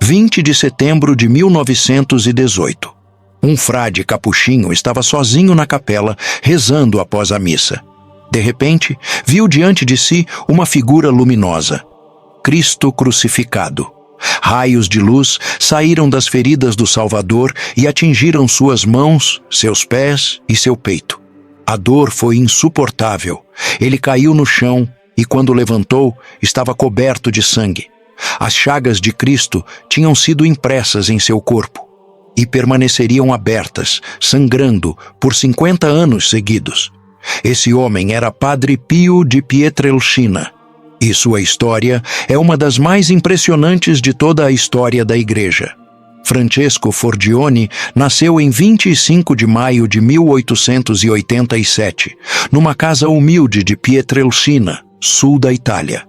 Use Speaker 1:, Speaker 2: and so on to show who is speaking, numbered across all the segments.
Speaker 1: 20 de setembro de 1918. Um frade capuchinho estava sozinho na capela, rezando após a missa. De repente, viu diante de si uma figura luminosa. Cristo crucificado. Raios de luz saíram das feridas do Salvador e atingiram suas mãos, seus pés e seu peito. A dor foi insuportável. Ele caiu no chão e, quando levantou, estava coberto de sangue. As chagas de Cristo tinham sido impressas em seu corpo e permaneceriam abertas, sangrando, por 50 anos seguidos. Esse homem era Padre Pio de Pietrelcina, e sua história é uma das mais impressionantes de toda a história da Igreja. Francesco Forgione nasceu em 25 de maio de 1887, numa casa humilde de Pietrelcina, sul da Itália.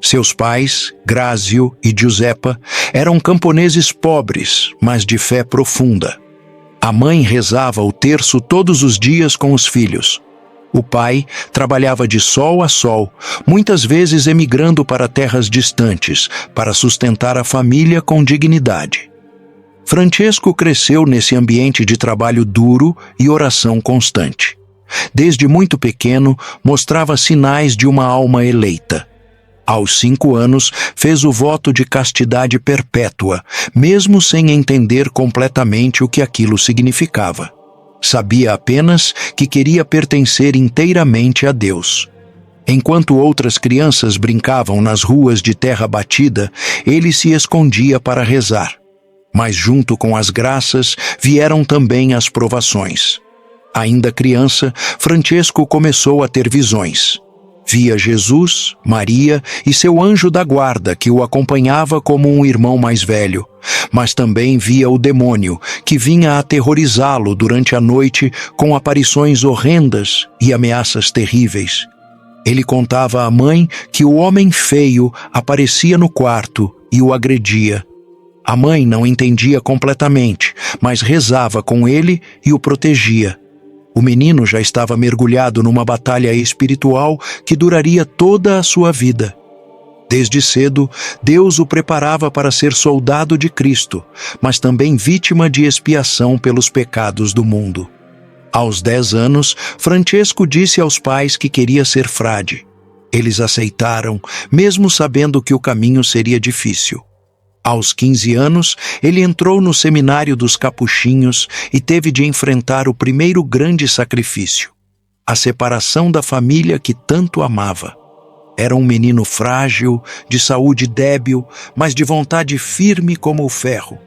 Speaker 1: Seus pais, Grazio e Giuseppa, eram camponeses pobres, mas de fé profunda. A mãe rezava o terço todos os dias com os filhos. O pai trabalhava de sol a sol, muitas vezes emigrando para terras distantes, para sustentar a família com dignidade. Francesco cresceu nesse ambiente de trabalho duro e oração constante. Desde muito pequeno, mostrava sinais de uma alma eleita. Aos 5 anos, fez o voto de castidade perpétua, mesmo sem entender completamente o que aquilo significava. Sabia apenas que queria pertencer inteiramente a Deus. Enquanto outras crianças brincavam nas ruas de terra batida, ele se escondia para rezar. Mas junto com as graças vieram também as provações. Ainda criança, Francesco começou a ter visões. Via Jesus, Maria e seu anjo da guarda, que o acompanhava como um irmão mais velho, mas também via o demônio, que vinha aterrorizá-lo durante a noite com aparições horrendas e ameaças terríveis. Ele contava à mãe que o homem feio aparecia no quarto e o agredia. A mãe não entendia completamente, mas rezava com ele e o protegia. O menino já estava mergulhado numa batalha espiritual que duraria toda a sua vida. Desde cedo, Deus o preparava para ser soldado de Cristo, mas também vítima de expiação pelos pecados do mundo. Aos 10 anos, Francesco disse aos pais que queria ser frade. Eles aceitaram, mesmo sabendo que o caminho seria difícil. Aos 15 anos, ele entrou no seminário dos capuchinhos e teve de enfrentar o primeiro grande sacrifício: a separação da família que tanto amava. Era um menino frágil, de saúde débil, mas de vontade firme como o ferro.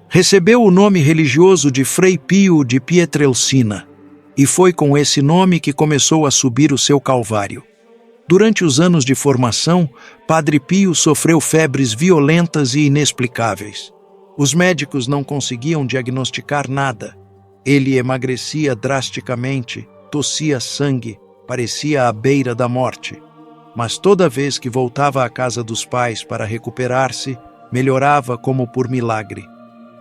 Speaker 1: Recebeu o nome religioso de Frei Pio de Pietrelcina, e foi com esse nome que começou a subir o seu calvário. Durante os anos de formação, Padre Pio sofreu febres violentas e inexplicáveis. Os médicos não conseguiam diagnosticar nada. Ele emagrecia drasticamente, tossia sangue, parecia à beira da morte. Mas toda vez que voltava à casa dos pais para recuperar-se, melhorava como por milagre.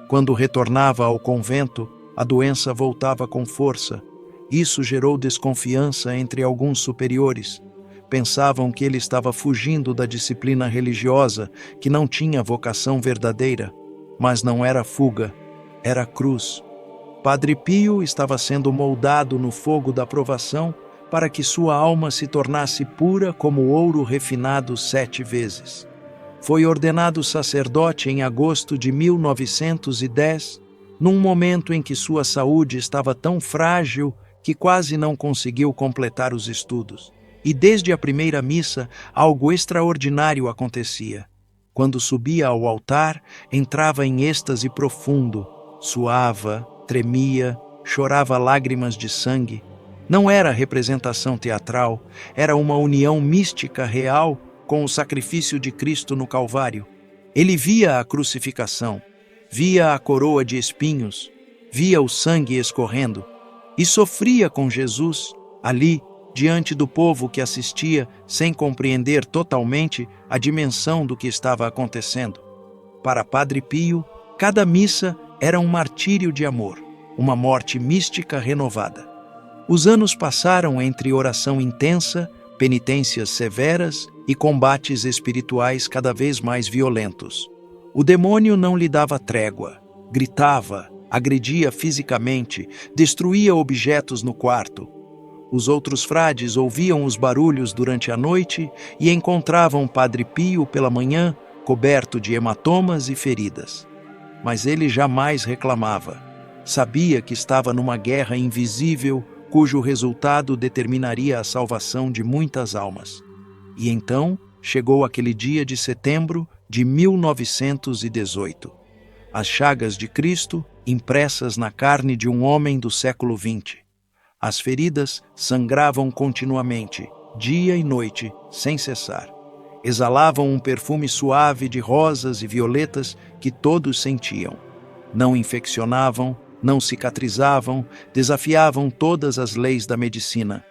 Speaker 1: Quando retornava ao convento, a doença voltava com força. Isso gerou desconfiança entre alguns superiores. Pensavam que ele estava fugindo da disciplina religiosa, que não tinha vocação verdadeira. Mas não era fuga, era cruz. Padre Pio estava sendo moldado no fogo da provação para que sua alma se tornasse pura como ouro refinado 7 vezes. Foi ordenado sacerdote em agosto de 1910, num momento em que sua saúde estava tão frágil que quase não conseguiu completar os estudos. E desde a primeira missa, algo extraordinário acontecia. Quando subia ao altar, entrava em êxtase profundo, suava, tremia, chorava lágrimas de sangue. Não era representação teatral, era uma união mística real com o sacrifício de Cristo no Calvário. Ele via a crucificação, via a coroa de espinhos, via o sangue escorrendo e sofria com Jesus ali, diante do povo que assistia sem compreender totalmente a dimensão do que estava acontecendo. Para Padre Pio, cada missa era um martírio de amor, uma morte mística renovada. Os anos passaram entre oração intensa, penitências severas e combates espirituais cada vez mais violentos. O demônio não lhe dava trégua. Gritava, agredia fisicamente, destruía objetos no quarto. Os outros frades ouviam os barulhos durante a noite e encontravam Padre Pio pela manhã, coberto de hematomas e feridas. Mas ele jamais reclamava. Sabia que estava numa guerra invisível, cujo resultado determinaria a salvação de muitas almas. E então chegou aquele dia de setembro de 1918. As chagas de Cristo impressas na carne de um homem do século XX. As feridas sangravam continuamente, dia e noite, sem cessar. Exalavam um perfume suave de rosas e violetas que todos sentiam. Não infeccionavam, não cicatrizavam, desafiavam todas as leis da medicina.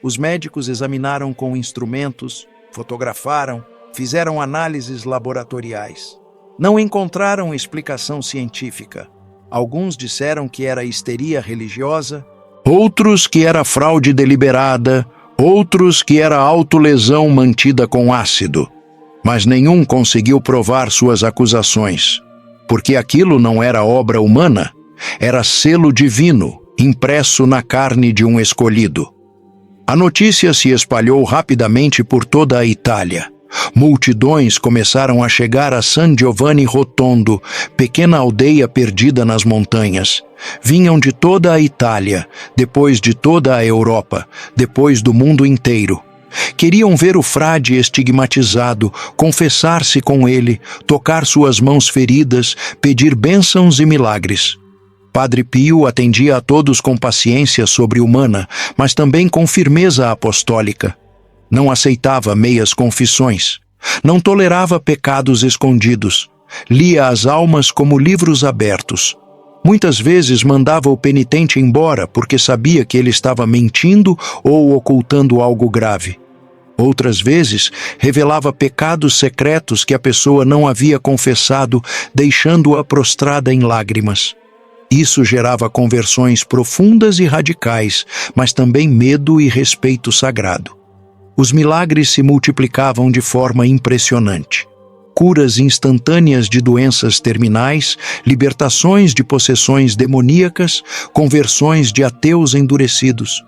Speaker 1: Os médicos examinaram com instrumentos, fotografaram, fizeram análises laboratoriais. Não encontraram explicação científica. Alguns disseram que era histeria religiosa, outros que era fraude deliberada, outros que era autolesão mantida com ácido. Mas nenhum conseguiu provar suas acusações, porque aquilo não era obra humana, era selo divino, impresso na carne de um escolhido. A notícia se espalhou rapidamente por toda a Itália. Multidões começaram a chegar a San Giovanni Rotondo, pequena aldeia perdida nas montanhas. Vinham de toda a Itália, depois de toda a Europa, depois do mundo inteiro. Queriam ver o frade estigmatizado, confessar-se com ele, tocar suas mãos feridas, pedir bênçãos e milagres. Padre Pio atendia a todos com paciência sobre-humana, mas também com firmeza apostólica. Não aceitava meias confissões. Não tolerava pecados escondidos. Lia as almas como livros abertos. Muitas vezes mandava o penitente embora porque sabia que ele estava mentindo ou ocultando algo grave. Outras vezes, revelava pecados secretos que a pessoa não havia confessado, deixando-a prostrada em lágrimas. Isso gerava conversões profundas e radicais, mas também medo e respeito sagrado. Os milagres se multiplicavam de forma impressionante. Curas instantâneas de doenças terminais, libertações de possessões demoníacas, conversões de ateus endurecidos.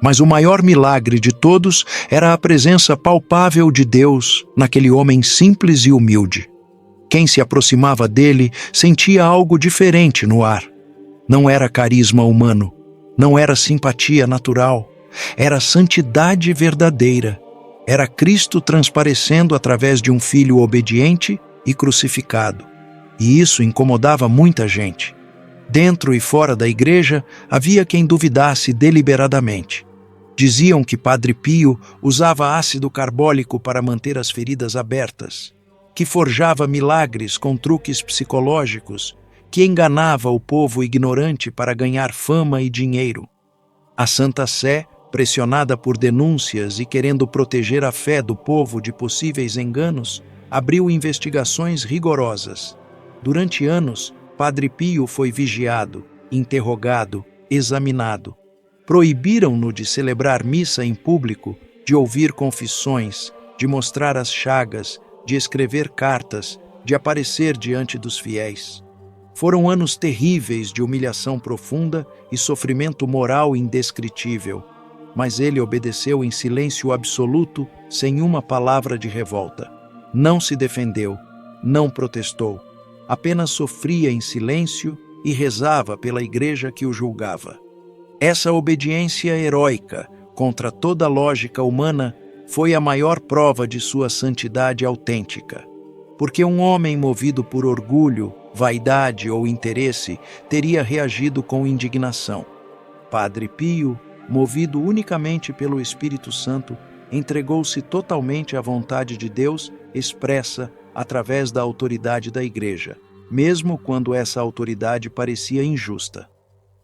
Speaker 1: Mas o maior milagre de todos era a presença palpável de Deus naquele homem simples e humilde. Quem se aproximava dele sentia algo diferente no ar. Não era carisma humano, não era simpatia natural, era santidade verdadeira. Era Cristo transparecendo através de um filho obediente e crucificado. E isso incomodava muita gente. Dentro e fora da igreja havia quem duvidasse deliberadamente. Diziam que Padre Pio usava ácido carbólico para manter as feridas abertas, que forjava milagres com truques psicológicos, que enganava o povo ignorante para ganhar fama e dinheiro. A Santa Sé, pressionada por denúncias e querendo proteger a fé do povo de possíveis enganos, abriu investigações rigorosas. Durante anos, Padre Pio foi vigiado, interrogado, examinado. Proibiram-no de celebrar missa em público, de ouvir confissões, de mostrar as chagas, de escrever cartas, de aparecer diante dos fiéis. Foram anos terríveis de humilhação profunda e sofrimento moral indescritível, mas ele obedeceu em silêncio absoluto, sem uma palavra de revolta. Não se defendeu, não protestou, apenas sofria em silêncio e rezava pela igreja que o julgava. Essa obediência heróica, contra toda lógica humana, foi a maior prova de sua santidade autêntica. Porque um homem movido por orgulho, vaidade ou interesse teria reagido com indignação. Padre Pio, movido unicamente pelo Espírito Santo, entregou-se totalmente à vontade de Deus, expressa através da autoridade da Igreja, mesmo quando essa autoridade parecia injusta.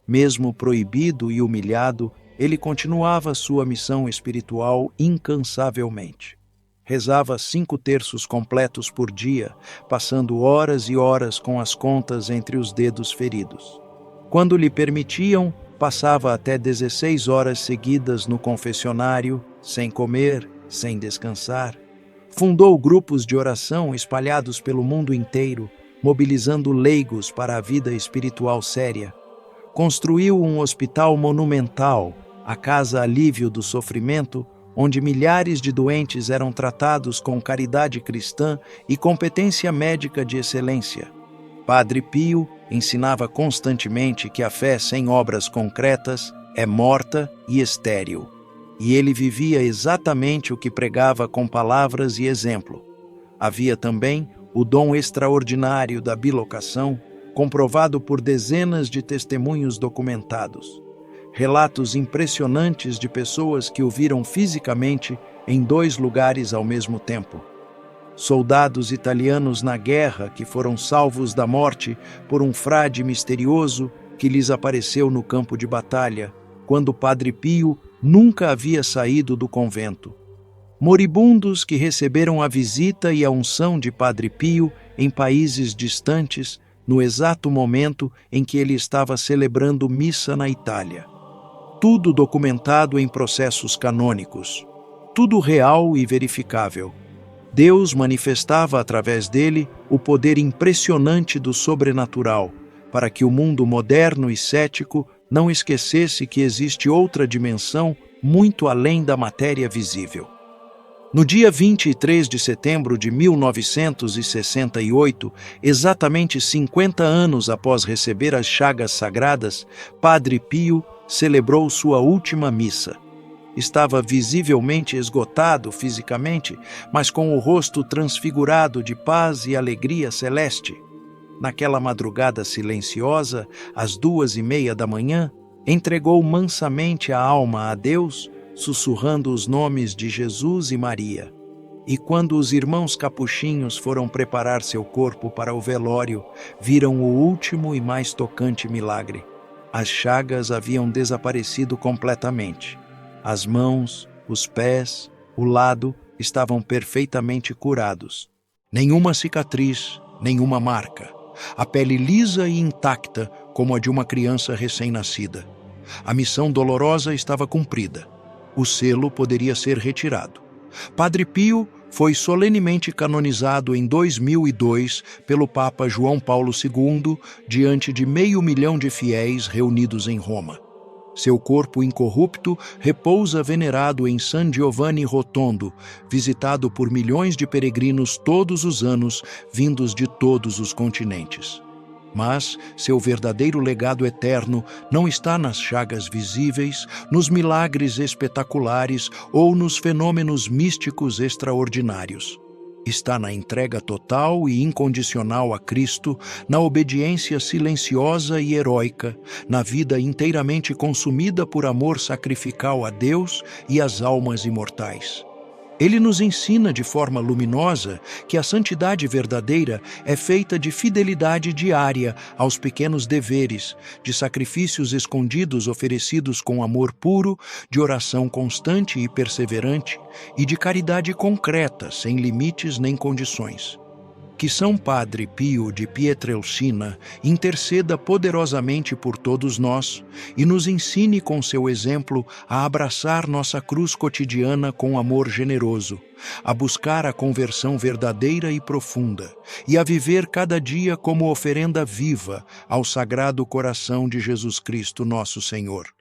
Speaker 1: Mesmo proibido e humilhado, ele continuava sua missão espiritual incansavelmente. Rezava 5 terços completos por dia, passando horas e horas com as contas entre os dedos feridos. Quando lhe permitiam, passava até 16 horas seguidas no confessionário, sem comer, sem descansar. Fundou grupos de oração espalhados pelo mundo inteiro, mobilizando leigos para a vida espiritual séria. Construiu um hospital monumental, a Casa Alívio do Sofrimento, onde milhares de doentes eram tratados com caridade cristã e competência médica de excelência. Padre Pio ensinava constantemente que a fé sem obras concretas é morta e estéril, e ele vivia exatamente o que pregava com palavras e exemplo. Havia também o dom extraordinário da bilocação, comprovado por dezenas de testemunhos documentados. Relatos impressionantes de pessoas que o viram fisicamente em 2 lugares ao mesmo tempo. Soldados italianos na guerra que foram salvos da morte por um frade misterioso que lhes apareceu no campo de batalha, quando Padre Pio nunca havia saído do convento. Moribundos que receberam a visita e a unção de Padre Pio em países distantes, no exato momento em que ele estava celebrando missa na Itália. Tudo documentado em processos canônicos. Tudo real e verificável. Deus manifestava através dele o poder impressionante do sobrenatural, para que o mundo moderno e cético não esquecesse que existe outra dimensão muito além da matéria visível. No dia 23 de setembro de 1968, exatamente 50 anos após receber as chagas sagradas, Padre Pio celebrou sua última missa. Estava visivelmente esgotado fisicamente, mas com o rosto transfigurado de paz e alegria celeste. Naquela madrugada silenciosa, às 2:30 da manhã, entregou mansamente a alma a Deus, sussurrando os nomes de Jesus e Maria. E quando os irmãos capuchinhos foram preparar seu corpo para o velório, viram o último e mais tocante milagre. As chagas haviam desaparecido completamente. As mãos, os pés, o lado estavam perfeitamente curados. Nenhuma cicatriz, nenhuma marca. A pele lisa e intacta como a de uma criança recém-nascida. A missão dolorosa estava cumprida. O selo poderia ser retirado. Padre Pio foi solenemente canonizado em 2002 pelo Papa João Paulo II, diante de 500.000 de fiéis reunidos em Roma. Seu corpo incorrupto repousa venerado em San Giovanni Rotondo, visitado por milhões de peregrinos todos os anos, vindos de todos os continentes. Mas seu verdadeiro legado eterno não está nas chagas visíveis, nos milagres espetaculares ou nos fenômenos místicos extraordinários. Está na entrega total e incondicional a Cristo, na obediência silenciosa e heróica, na vida inteiramente consumida por amor sacrificial a Deus e às almas imortais. Ele nos ensina de forma luminosa que a santidade verdadeira é feita de fidelidade diária aos pequenos deveres, de sacrifícios escondidos oferecidos com amor puro, de oração constante e perseverante e de caridade concreta, sem limites nem condições. Que São Padre Pio de Pietrelcina interceda poderosamente por todos nós e nos ensine com seu exemplo a abraçar nossa cruz cotidiana com amor generoso, a buscar a conversão verdadeira e profunda e a viver cada dia como oferenda viva ao Sagrado Coração de Jesus Cristo, nosso Senhor.